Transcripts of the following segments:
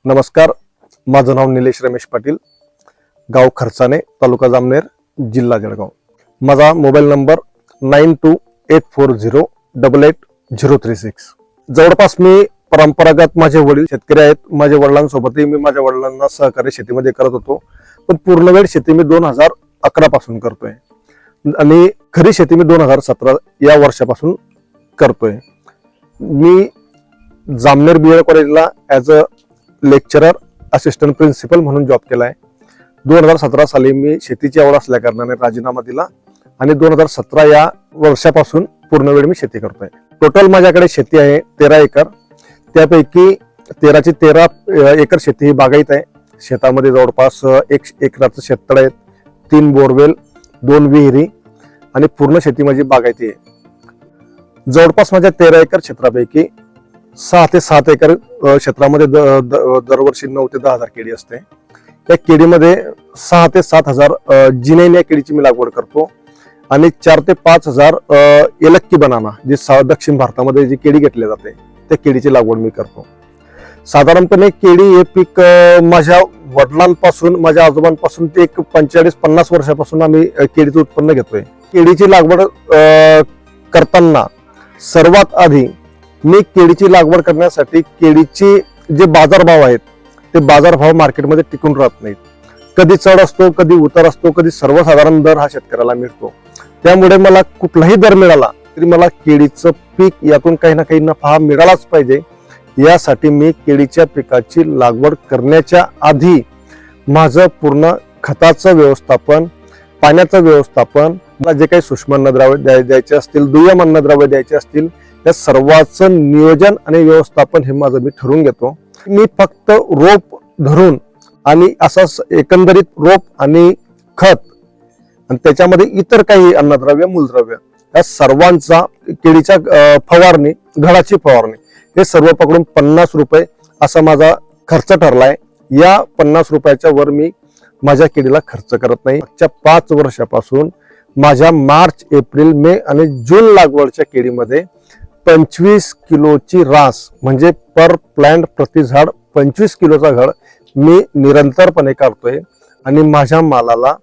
नमस्कार, माझं नाव निलेश रमेश पाटील, गाव खर्चाने, तालुका जामनेर, जिल्हा जळगाव. माझा मोबाईल नंबर 9284088036. जवळपास मी परंपरागत माझे वडील शेतकरी आहेत. माझ्या वडिलांसोबतही मी माझ्या वडिलांना सहकार्य शेतीमध्ये करत होतो, पण पूर्णवेळ शेती मी 2011 पासून करतोय आणि खरी शेती मी 2017 या वर्षापासून करतोय. मी जामनेर BEd कॉलेजला as a lecturer assistant principal म्हणून जॉब केलाय. 2017 साली मी शेतीची आवड असल्या कारणाने राजीनामा दिला आणि 2017 या वर्षापासून पूर्ण वेळ मी शेती करतोय. टोटल माझ्याकडे शेती आहे 13 एकर. त्यापैकी 13 एकर शेती ही बागायत आहे. शेतामध्ये जवळपास 1 एकराचं शेततळ आहेत, 3 बोरवेल, 2 विहिरी आणि पूर्ण शेती माझी बागायती आहे. जवळपास माझ्या 13 एकर क्षेत्रापैकी 6 ते 7 एकर क्षेत्रामध्ये दरवर्षी 9 ते 10 हजार केळी असते. त्या केळीमध्ये 6 ते 7 हजार जिनैन या केळीची मी लागवड करतो आणि 4 ते 5 हजार एलक्की बनाना, जी दक्षिण भारतामध्ये जी केळी घेतली जाते त्या केळीची लागवड मी करतो. साधारणपणे केळी हे पीक माझ्या वडिलांपासून, माझ्या आजोबांपासून ते एक 45-50 वर्षापासून आम्ही केळीचं उत्पन्न घेतोय. केळीची लागवड करताना सर्वात आधी मी केळीची लागवड करण्यासाठी केळीचे जे बाजारभाव आहेत ते बाजारभाव मार्केटमध्ये टिकून राहत नाहीत. कधी चढ असतो, कधी उतार असतो, कधी सर्वसाधारण दर हा शेतकऱ्याला मिळतो. त्यामुळे मला कुठलाही दर मिळाला तरी मला केळीचं पीक यातून काही ना काही नफा मिळालाच पाहिजे. यासाठी मी केळीच्या पिकाची लागवड करण्याच्या आधी माझं पूर्ण खताचं व्यवस्थापन, पाण्याचं व्यवस्थापन, मला जे काही सूक्ष्म अन्नद्रव्य द्यायचे असतील, दुय्यम अन्नद्रव्य द्यायचे असतील, या सर्वांचं नियोजन आणि व्यवस्थापन हे माझं मी ठरवून घेतो. मी फक्त रोप धरून आणि असं एकंदरीत रोप आणि खत आणि त्याच्यामध्ये इतर काही अन्नद्रव्य, मूलद्रव्य या सर्वांचा केळीच्या फवारणी, घडाची फवारणी हे सर्व पकडून 50 रुपये असा माझा खर्च ठरलाय. या 50 रुपयाच्या वर मी माझ्या केळीला खर्च करत नाही. मागच्या 5 वर्षापासून माझ्या मार्च, एप्रिल, मे आणि जून लागवडच्या केळीमध्ये 25 किलोची रास म्हणजे पर प्लांट प्रति झाड 25 किलोचा घड मी निरंतरपणे काढतोय आणि माझ्या मालाला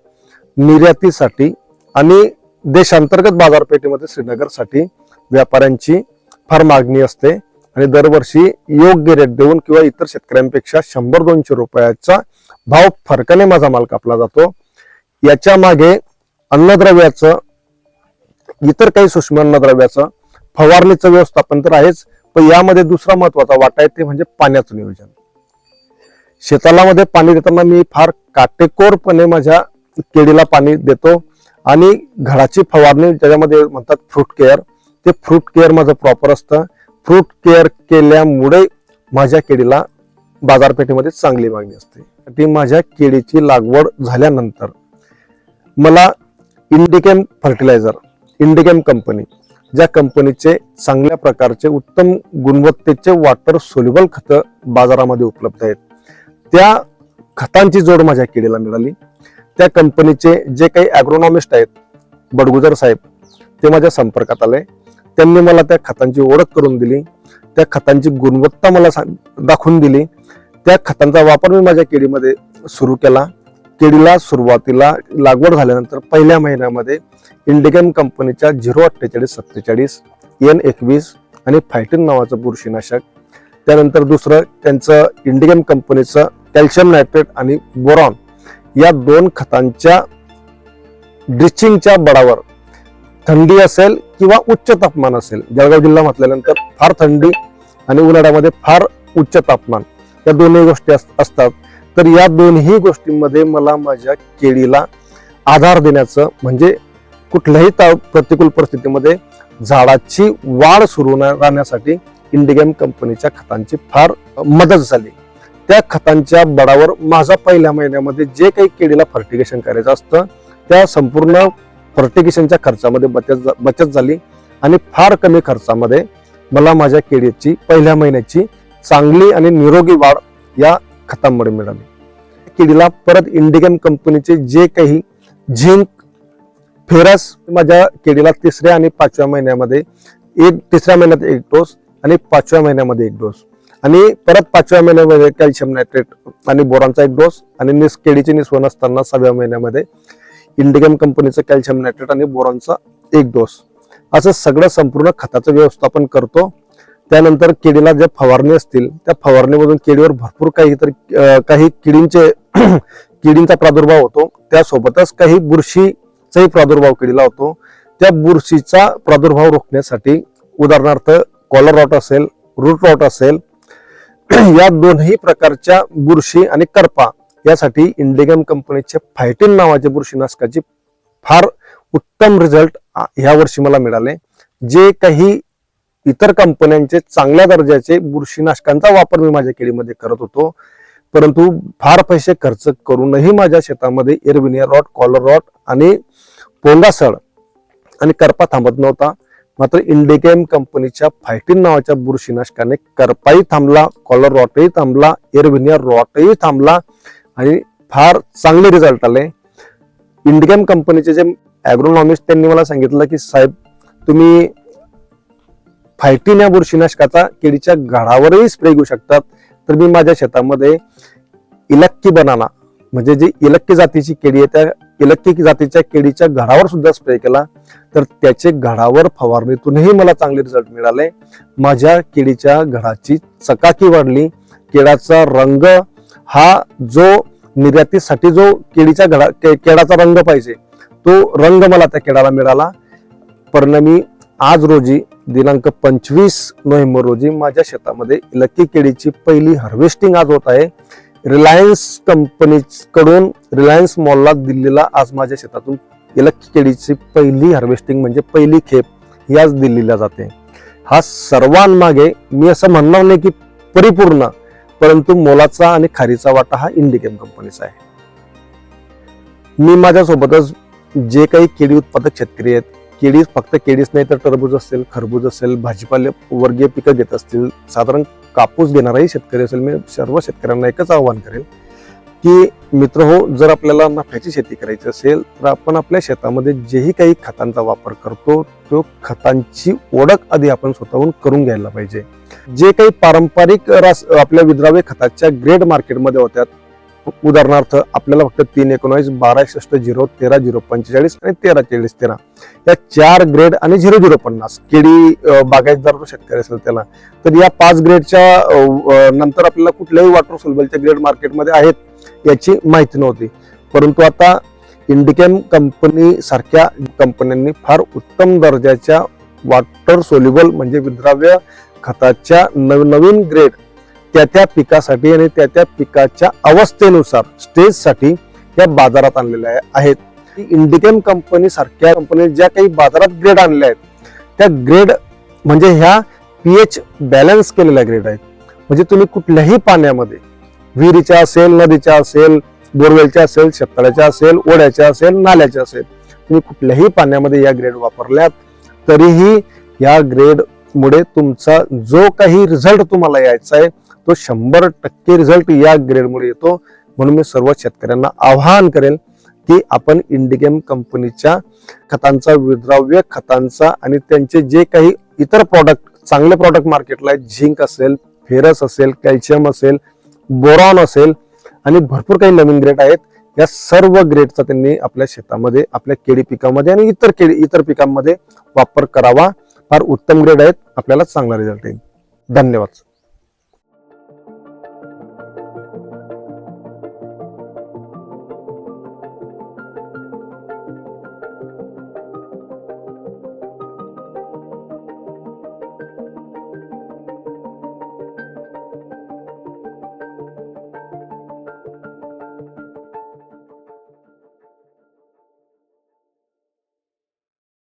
निर्यातीसाठी आणि देशांतर्गत बाजारपेठेमध्ये श्रीनगरसाठी व्यापाऱ्यांची फार मागणी असते आणि दरवर्षी योग्य रेट देऊन किंवा इतर शेतकऱ्यांपेक्षा 100-200 रुपयाचा भाव फरकाने माझा माल कापला जातो. याच्या मागे अन्नद्रव्याचं, इतर काही सूक्ष्म अन्नद्रव्याचं, फवारणीचं व्यवस्थापन तर आहेच, पण यामध्ये दुसरा महत्वाचा वाटा आहे ते म्हणजे पाण्याचं नियोजन. शेताला पाणी देताना मी फार काटेकोरपणे माझ्या केळीला पाणी देतो आणि घडाची फवारणी ज्याच्यामध्ये म्हणतात फ्रूट केअर, ते फ्रूट केअर माझं प्रॉपर असतं. फ्रूट केअर केल्यामुळे माझ्या केळीला बाजारपेठेमध्ये चांगली मागणी असते. ती माझ्या केळीची लागवड झाल्यानंतर मला इंडिकेम फर्टिलायझर, इंडिकेम कंपनी, ज्या कंपनीचे चांगल्या प्रकारचे उत्तम गुणवत्तेचे वॉटर सोल्युबल खतं बाजारामध्ये उपलब्ध आहेत, त्या खतांची जोड माझ्या केळीला मिळाली. त्या कंपनीचे जे काही ॲग्रोनॉमिस्ट आहेत, बडगुजर साहेब, ते माझ्या संपर्कात आले. त्यांनी मला त्या खतांची ओळख करून दिली, त्या खतांची गुणवत्ता मला दाखवून दिली. त्या खतांचा वापर मी माझ्या केळीमध्ये सुरू केला. केळीला सुरुवातीला लागवड झाल्यानंतर पहिल्या महिन्यामध्ये इंडिकेम कंपनीच्या 04847 N21 आणि फायटिन नावाचं बुरशीनाशक, त्यानंतर दुसरं त्यांचं इंडिकेम कंपनीचं कॅल्शियम नायट्रेट आणि बोरॉन या 2 खतांच्या ड्रिचिंगच्या बळावर, थंडी असेल किंवा उच्च तापमान असेल, जळगाव जिल्हा म्हटल्यानंतर फार थंडी आणि उन्हाळ्यामध्ये फार उच्च तापमान, या दोन्ही गोष्टी असतात. तर या दोन्ही गोष्टींमध्ये मला माझ्या केळीला आधार देण्याचं म्हणजे कुठल्याही प्रतिकूल परिस्थितीमध्ये झाडाची वाढ सुरू राहण्यासाठी इंडिकेम कंपनीच्या खतांची फार मदत झाली. त्या खतांच्या बळावर माझा पहिल्या महिन्यामध्ये जे काही केळीला फर्टिगेशन करायचं असतं त्या संपूर्ण फर्टिगेशनच्या खर्चामध्ये बचत झाली आणि फार कमी खर्चामध्ये मला माझ्या केळीची पहिल्या महिन्याची चांगली आणि निरोगी वाढ या खतांमुळे मिळाली. केळीला परत इंडिकेम कंपनीचे जे काही झिंक, फेरस माझ्या केळीला 3ऱ्या आणि 5व्या महिन्यामध्ये 3ऱ्या महिन्यात 1 डोस आणि 5व्या महिन्यामध्ये 1 डोस आणि परत 5व्या महिन्यामध्ये कॅल्शियम नायट्रेट आणि बोरॉनचा 1 डोस आणि केळीची निस्वन असताना 6व्या महिन्यामध्ये इंडिगम कंपनीचं कॅल्शियम नायट्रेट आणि बोरॉनचा 1 डोस असं सगळं संपूर्ण खताचं व्यवस्थापन करतो. त्यानंतर केळीला ज्या फवारणी असतील त्या फवारणीमधून केळीवर भरपूर काही किडींचा प्रादुर्भाव होतो. त्यासोबतच काही बुरशीचाही प्रादुर्भाव केळीला होतो. त्या बुरशीचा प्रादुर्भाव रोखण्यासाठी उदाहरणार्थ कॉलर रॉट असेल, रूट रॉट असेल, या दोन्ही प्रकारच्या बुरशी आणि करपा यासाठी इंडिगम कंपनीचे फायटिन नावाच्या बुरशीनाशकाची फार उत्तम रिझल्ट ह्या वर्षी मला मिळाले. जे काही इतर कंपन्यांचे चांगल्या दर्जाचे बुरशीनाशकांचा वापर मी माझ्या केळीमध्ये करत होतो, परंतु फार पैसे खर्च करूनही माझ्या शेतामध्ये एअरविनियर रॉट, कॉलर रॉट आणि पोंगासळ आणि करपा थांबत नव्हता. मात्र इंडिगम कंपनीच्या फायटिन नावाच्या बुरशीनाशकाने करपाही थांबला, कॉलर रॉटही थांबला, एअरविनियर रॉटही थांबला आणि फार चांगले रिझल्ट आले. इंडिगम कंपनीचे जे ॲग्रोनॉमिस्ट त्यांनी मला सांगितलं की साहेब तुम्ही फायटिन या बुरशीनाशकाचा केळीच्या घडावरही स्प्रे घेऊ शकतात. तर मी माझ्या शेतामध्ये इलक्की बनाना म्हणजे जी इलक्की जातीची केळी आहे त्या इलक्की जातीच्या केळीच्या घडावर सुद्धा स्प्रे केला. तर त्याचे घडावर फवारणीतूनही मला चांगले रिझल्ट मिळाले. माझ्या केळीच्या घडाची चकाकी वाढली. केळाचा रंग हा जो निर्यातीसाठी जो केळाचा रंग पाहिजे तो रंग मला त्या केळाला मिळाला. परिणामी आज रोजी दिनांक 25 नोव्हेंबर रोजी माझ्या शेतामध्ये इलक्की केळीची पहिली हार्वेस्टिंग आज होत आहे. रिलायन्स कंपनीकडून रिलायन्स मॉलला दिल्लीला आज माझ्या शेतातून इलक्की केळीची पहिली हार्वेस्टिंग म्हणजे पहिली खेप ही आज दिल्लीला जाते. हा सर्वांमागे मी असं म्हणणार नाही की परिपूर्ण, परंतु मोलाचा आणि खारीचा वाटा हा इंडिगम कंपनीचा आहे. मी माझ्यासोबतच जे काही केळी उत्पादक शेतकरी आहेत, केळी फक्त केळीच नाही तर टरबूज असेल, खरबूज असेल, भाजीपाले वर्गीय पिकं घेत असतील, साधारण कापूस घेणाराही शेतकरी असेल, मी सर्व शेतकऱ्यांना एकच आवाहन करेल की मित्र हो, जर आपल्याला नफ्याची शेती करायची असेल तर आपण आपल्या शेतामध्ये जेही काही खतांचा वापर करतो तो खतांची ओळख आधी आपण स्वतःहून करून घ्यायला पाहिजे. जे काही पारंपरिक आपल्या विद्राव्य खताच्या ग्रेड मार्केटमध्ये होत्यात, उदाहरणार्थ आपल्याला फक्त 319, 1261, 0, 13, 045 आणि 134013 या 4 ग्रेड आणि 0050 केळी बागायतदार शेतकरी असेल त्याला, तर या 5 ग्रेडच्या नंतर आपल्याला कुठल्याही वॉटर सोल्युबलच्या ग्रेड मार्केटमध्ये आहेत याची माहिती नव्हती. परंतु आता इंडिगम कंपनी सारख्या कंपन्यांनी फार उत्तम दर्जाच्या वॉटर सोल्युबल म्हणजे विद्राव्य खताच्या नवीन ग्रेड त्या पिकासाठी आणि त्या पिकाच्या अवस्थेनुसार स्टेजसाठी या बाजारात आणलेल्या आहेत. इंडिगम कंपनी सारख्या कंपनी ज्या काही बाजारात ग्रेड आणल्या आहेत त्या ग्रेड म्हणजे ह्या पीएच बॅलन्स केलेल्या ग्रेड आहेत. म्हणजे तुम्ही कुठल्याही पाण्यामध्ये, विहिरीच्या असेल, नदीच्या असेल, बोरवेलच्या असेल, शेततळ्याच्या असेल, ओढ्याच्या असेल, नाल्याच्या असेल, तुम्ही कुठल्याही पाण्यामध्ये या ग्रेड वापरल्यात तरीही या ग्रेड मुळे तुमचा जो काही रिझल्ट तुम्हाला यायचा आहे तो 100% रिझल्ट या ग्रेडमुळे येतो. म्हणून मी सर्व शेतकऱ्यांना आवाहन करेल की आपण इंडिगम कंपनीच्या खतांचा, विद्राव्य खतांचा आणि त्यांचे जे काही इतर प्रॉडक्ट, चांगले प्रॉडक्ट मार्केटला आहेत, झिंक असेल, फेरस असेल, कॅल्शियम असेल, बोरॉन असेल आणि भरपूर काही नवीन ग्रेड आहेत, या सर्व ग्रेडचा त्यांनी आपल्या शेतामध्ये, आपल्या केळी पिकामध्ये आणि इतर पिकांमध्ये वापर करावा. फार उत्तम ग्रेड आहेत, आपल्याला चांगला रिझल्ट येईल. धन्यवाद.